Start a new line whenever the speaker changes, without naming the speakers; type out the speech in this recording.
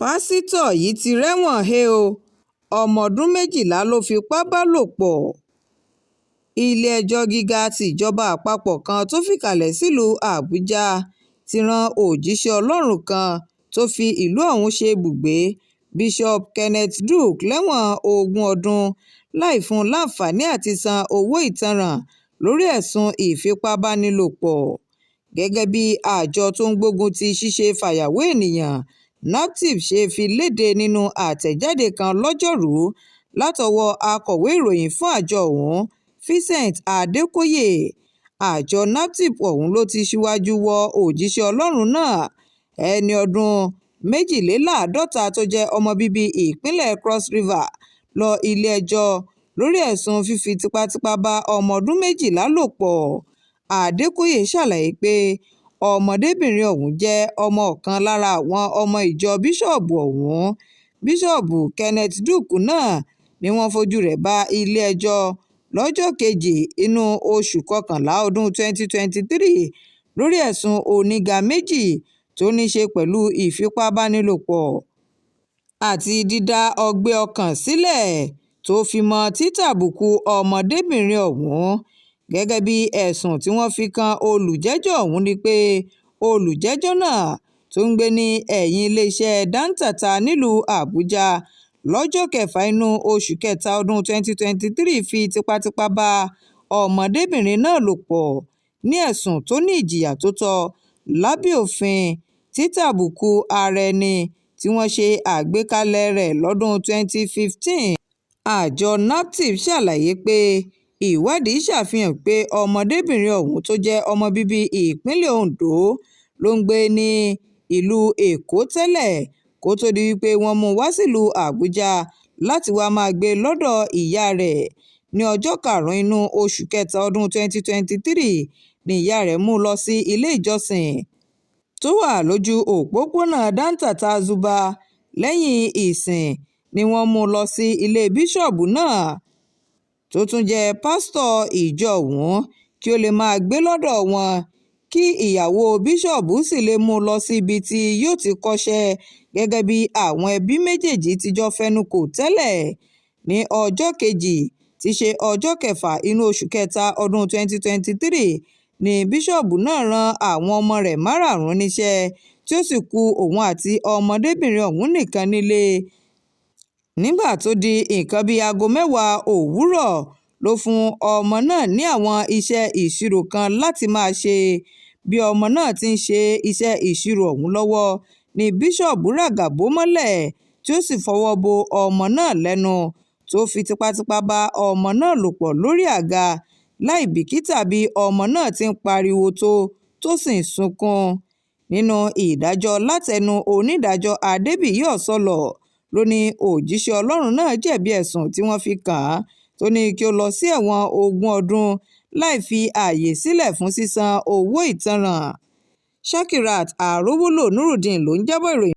pásítọ̀ yìí ti rẹ́wọ̀n he o, ọmọ ọdún 12 ló fipá bá lò pọ̀. ilé-ẹjọ́ gíga tìjọba àpapọ̀ kan tó fìkàlẹ̀ sílùú àbújá ti rán òjíṣẹ́ ọlọ́run kan tó fi ìlú ọ̀hún ṣe ibùgbé, bishop kenneth duke lẹ́wọ̀n 20 ọdún láì fún un láǹfààní àti san owó ìtanràn lórí ẹ̀sùn ìfipábánilòpọ̀. Gẹ́gẹ́ bí àjọ tó ń gbógun ti ṣíṣe fàyàwọ́ ènìyàn naptip ṣe fi léde nínú àtẹ̀jáde kan lọ́jọ́rùú látọwọ́ akọ̀wé ìròyìn fún àjọ ọ̀hún Vincent Adékòyè, àjọ naptip ọ̀hún ló ti ṣíwájú wọ òjíṣẹ́ ọlọ́run náà ẹni ọdún 52 tó jẹ́ ọmọ bíbí ìpínlẹ̀ Cross River lọ ilé-ẹjọ́ lórí ẹ̀sùn fífi tipátipá bá ọmọ ọdún 12 lò pọ̀. Adékòyè ṣàlàyé pé ọmọdébìnrin ọ̀hún jẹ́ ọmọ ọ̀kan lára àwọn ọmọ ìjọ bíṣọ̀bù ọ̀hún. Bíṣọ̀bù Kenneth Duke náà ni wọ́n fojú rẹ̀ bá ilé-ẹjọ́ lọ́jọ́ 2 inú oṣù kọkànlá ọdún 2023 lórí ẹ̀sùn oníga méjì tó ní ṣe pẹ̀lú ìfipábánilòpọ̀ àti dídá ọgbẹ́ ọkàn sílẹ̀ tó fi mọ́ títàbùkù ọmọdébìnrin ọ̀hún. Gẹ́gẹ́ bí ẹ̀sùn tí wọ́n fi kan olùjẹ́jọ́ ọ̀hún ni pé olùjẹ́jọ́ náà tó ń gbé ní ẹ̀yìn iléeṣẹ́ Dantata nílùú Àbújá lọ́jọ́ 6 inú oṣù kẹta ọdún 2023 fi tipátipá bá ọmọdébìnrin náà lò pọ̀ ní ẹ̀sùn tó ní ìjìyà tó tọ́ lábẹ́ òfin títàbùkù ara ẹni tí wọ́n ṣe àgbékalẹ̀ rẹ̀ lọ́dún 2015. Àjọ naptip ṣàlàyé pé ìwádìí ṣàfihàn pé ọmọdébìnrin ọ̀hún tó jẹ́ ọmọ bíbí ìpínlẹ̀ Ondo ló ń gbé ní ìlú Èkó tẹ́lẹ̀ kó tó di wípé wọ́n mú un wá sílùú Àbújá láti wá máa gbé lọ́dọ̀ ìyá rẹ̀. Ní ọjọ́ 5 inú oṣù kẹta ọdún 2023 ni ìyá rẹ̀ mú un lọ sí ilé ìjọsìn tó wà lójú òpópónà Dantata Zuba. Lẹ́yìn ìsìn ni wọ́n mú un lọ sí ilé bíṣọ̀bù náà tó tún jẹ́ pásítọ̀ ìjọ ọ̀hún kí ó lè máa gbé lọ́dọ̀ wọn, kí ìyàwó bíṣọ̀bù sì lè mú un lọ sí ibi tí yóò ti kọ́ṣẹ́ gẹ́gẹ́ bí àwọn ẹbí méjèèjì ti jọ fẹnukò tẹ́lẹ̀. Ní ọjọ́ kejì tí ṣe ọjọ́ 6 inú oṣù kẹta ọdún 2023 ni bíṣọ̀bù náà rán àwọn ọmọ rẹ̀ márààrún níṣẹ́ tí ó sì kù òun àti ọmọdébìnrin ọ̀hún nìkan nílé. Nígbà tó di nǹkan bíi aago 10 òwúrọ̀ ló fún ọmọ náà ní àwọn iṣẹ́ ìṣirò kan láti máa ṣe. Bí ọmọ náà ti ń ṣe iṣẹ́ ìṣirò ọ̀hún lọ́wọ́ ni bíṣọ̀bù ràgàbó mọ́lẹ̀ tí ó sì fọwọ́ bo ọmọ náà lẹ́nu tó fi tipátipá bá ọmọ náà lò pọ̀ lórí àga láì bìkítà bí ọmọ náà ti ń pariwo tó sì ń sunkún. Nínú ìdájọ́ látẹnu onídàájọ́ Adébíyì Ọ̀sọ̀lọ̀ ló ní òjíṣẹ́ ọlọ́run náà jẹ̀bi ẹ̀sùn tí wọ́n fi kàn án tó ní kí ó lọ sí ẹ̀wọ̀n 20 ọdún láì fi ààyè sílẹ̀ fún sísan owó ìtanràn. Shakirat Arówólò Nurudeen ló ń jábọ̀ ìròyìn.